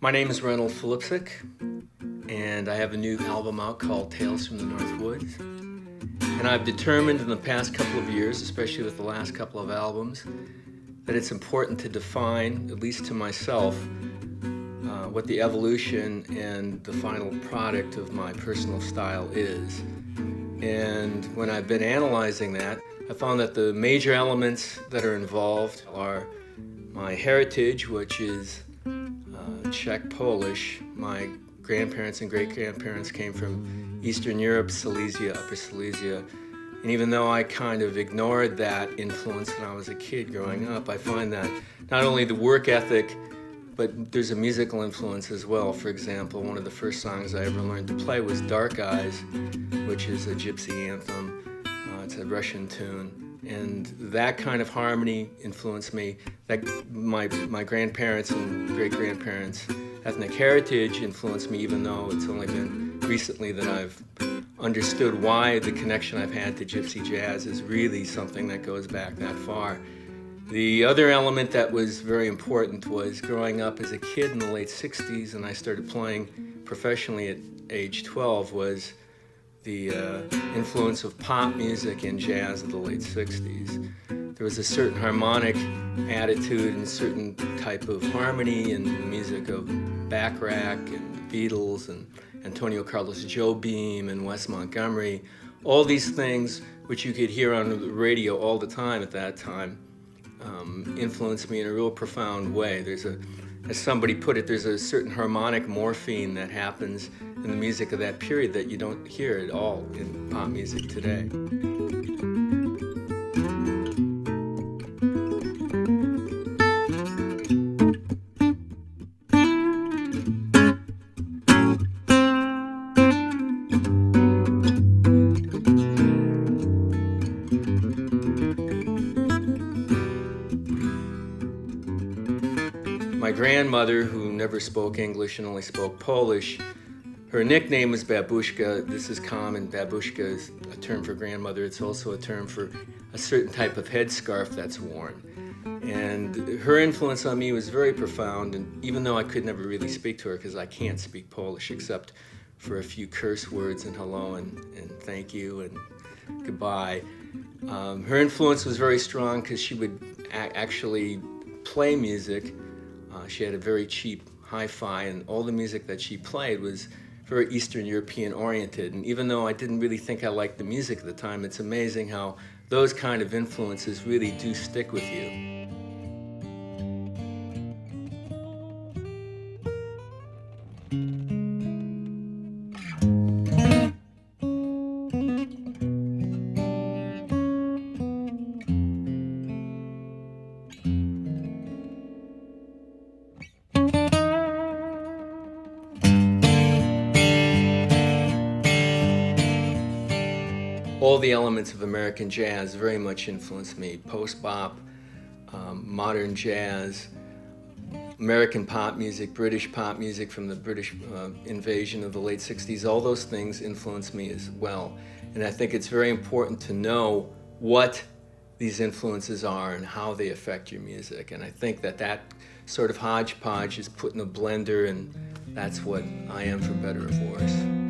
My name is Reynold Philipsek, and I have a new album out called Tales from the North Woods. And I've determined in the past couple of years, especially with the last couple of albums, that it's important to define, at least to myself, what the evolution and the final product of my personal style is. And when I've been analyzing that, I found that the major elements that are involved are my heritage, which is Czech Polish. My grandparents and great-grandparents came from Eastern Europe, Silesia, Upper Silesia. And even though I kind of ignored that influence when I was a kid growing up, I find that not only the work ethic, but there's a musical influence as well. For example, one of the first songs I ever learned to play was Dark Eyes, which is a gypsy anthem. It's a Russian tune. And that kind of harmony influenced me. That my grandparents and great-grandparents' ethnic heritage influenced me, even though it's only been recently that I've understood why the connection I've had to gypsy jazz is really something that goes back that far. The other element that was very important was growing up as a kid in the late 60s, and I started playing professionally at age 12, was the influence of pop music and jazz of the late 60s. There was a certain harmonic attitude and a certain type of harmony in the music of Bacharach and the Beatles and Antonio Carlos Jobim and Wes Montgomery. All these things which you could hear on the radio all the time at that time influenced me in a real profound way. As somebody put it, there's a certain harmonic morphine that happens in the music of that period that you don't hear at all in pop music today. My grandmother, who never spoke English and only spoke Polish, her nickname was Babushka. This is common. Babushka is a term for grandmother. It's also a term for a certain type of headscarf that's worn. And her influence on me was very profound, and even though I could never really speak to her because I can't speak Polish except for a few curse words and hello and thank you and goodbye, her influence was very strong because she would actually play music. She had a very cheap hi-fi, and all the music that she played was very Eastern European oriented. And even though I didn't really think I liked the music at the time, it's amazing how those kind of influences really do stick with you. All the elements of American jazz very much influenced me. Post-bop, modern jazz, American pop music, British pop music from the British invasion of the late 60s, all those things influenced me as well. And I think it's very important to know what these influences are and how they affect your music. And I think that sort of hodgepodge is put in a blender, and that's what I am, for better or for worse.